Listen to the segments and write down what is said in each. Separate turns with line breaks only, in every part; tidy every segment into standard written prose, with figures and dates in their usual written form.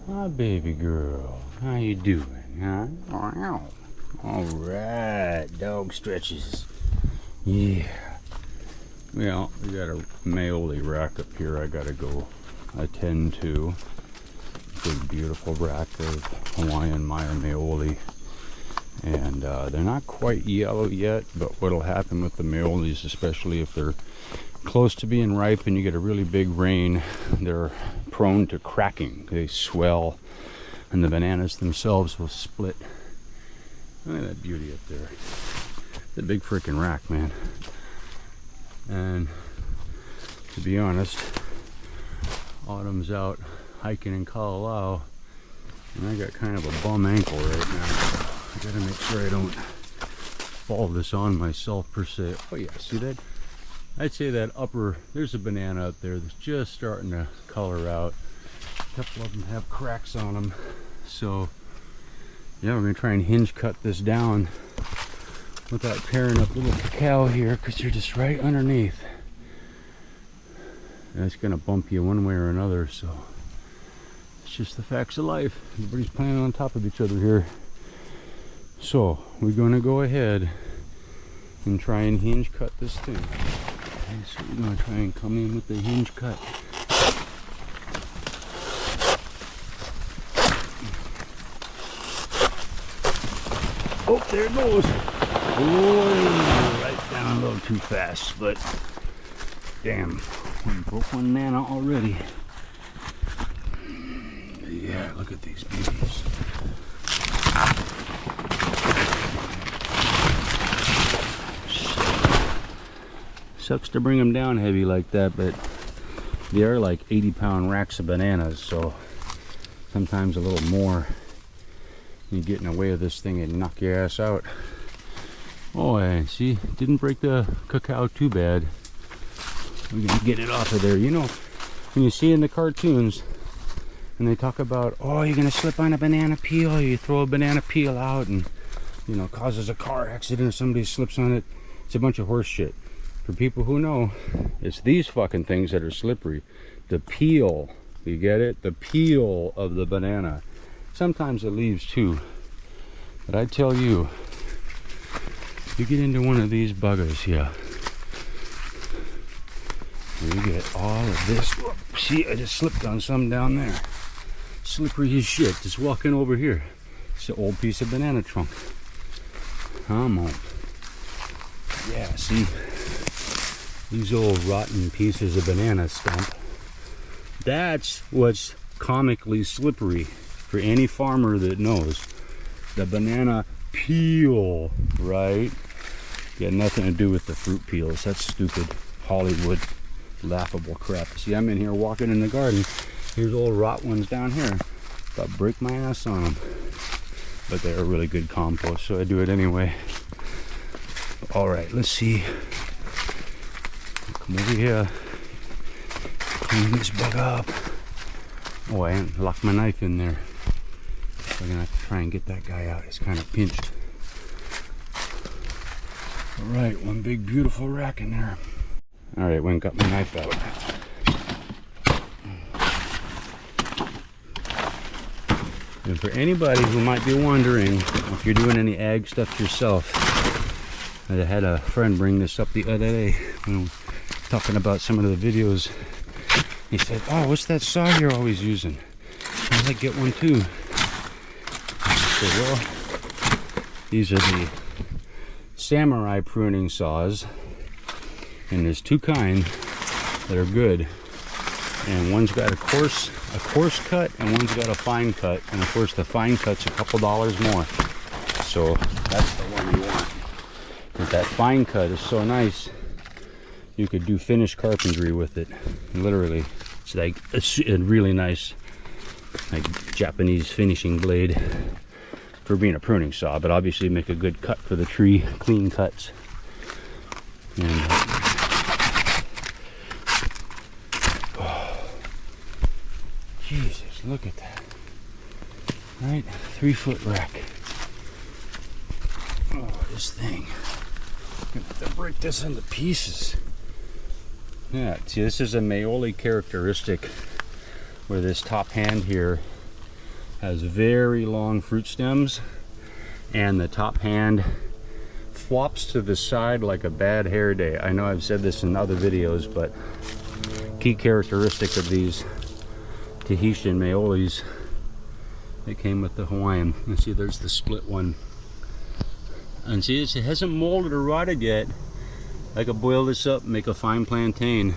Hi, baby girl. How you doing, huh? All right, dog stretches. Yeah. Well, we got a Maole rack up here I gotta go attend to. Big, beautiful rack of Hawaiian Maia Maole. And they're not quite yellow yet, but what'll happen with the Maoles, especially if they're close to being ripe and you get a really big rain, they're prone to cracking. They swell and the bananas themselves will split. Look at that beauty up there. It's a big freaking rack, man. And to be honest, Autumn's out hiking in Kala'au and I got kind of a bum ankle right now. I gotta make sure I don't fall this on myself per se. Oh yeah, see that? I'd say that upper, there's a banana up there that's just starting to color out. A couple of them have cracks on them. So yeah, we're gonna try and hinge cut this down without tearing up little cacao here, because they're just right underneath. And it's gonna bump you one way or another, so it's just the facts of life. Everybody's playing on top of each other here. So we're gonna go ahead and try and hinge cut this thing. Okay, so we're gonna try and come in with the hinge cut. Oh, there it goes. Oh, right down a little too fast, but damn, we broke one banana already. Yeah, look at these beauties. Sucks to bring them down heavy like that, but they are like 80-pound racks of bananas, so sometimes a little more. You get in the way of this thing and knock your ass out. Oh, and see, didn't break the cacao too bad. We're gonna get it off of there. You know, when you see in the cartoons and they talk about, oh, you're gonna slip on a banana peel, you throw a banana peel out and, you know, causes a car accident or somebody slips on it. It's a bunch of horse shit. For people who know, it's these fucking things that are slippery. The peel, you get it? The peel of the banana. Sometimes the leaves too. But I tell you, you get into one of these buggers here, you get all of this. See, I just slipped on some down there. Slippery as shit. Just walking over here. It's an old piece of banana trunk. Come on. Yeah, see? These old rotten pieces of banana stump. That's what's comically slippery for any farmer that knows. The banana peel, right? Got nothing to do with the fruit peels. That's stupid Hollywood laughable crap. See, I'm in here walking in the garden. Here's old rot ones down here. About to break my ass on them. But they're really good compost, so I do it anyway. All right, let's see. Come over here. Clean this bug up. Oh, I ain't locked my knife in there. So I'm gonna have to try and get that guy out. It's kind of pinched. All right, one big beautiful rack in there. All right, went and got my knife out. And for anybody who might be wondering if you're doing any ag stuff yourself, I had a friend bring this up the other day when we were talking about some of the videos. He said, oh, what's that saw you're always using? I'd like to get one too. I said, well, these are the samurai pruning saws, and there's two kinds that are good, and one's got a coarse cut and one's got a fine cut, and of course the fine cut's a couple dollars more, so that's the one you want. But that fine cut is so nice, you could do finished carpentry with it. Literally, it's like a really nice, like Japanese finishing blade for being a pruning saw, but obviously make a good cut for the tree, clean cuts. And oh, Jesus, look at that. Right, 3-foot rack. Oh, this thing. I'm gonna have to break this into pieces. Yeah, see, this is a Maole characteristic where this top hand here has very long fruit stems, and the top hand flops to the side like a bad hair day. I know I've said this in other videos, but key characteristic of these Tahitian Maoles, they came with the Hawaiian. And see, there's the split one. And see, it hasn't molded or rotted yet. I could boil this up and make a fine plantain.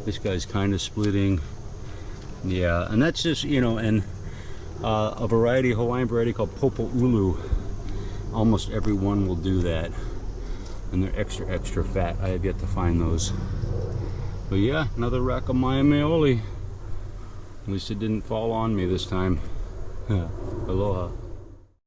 This guy's kind of splitting. Yeah, and that's just, you know, and a variety, Hawaiian variety called Popo Ulu. Almost every one will do that. And they're extra fat. I have yet to find those. But yeah, another rack of Maia Maole. At least it didn't fall on me this time. Aloha.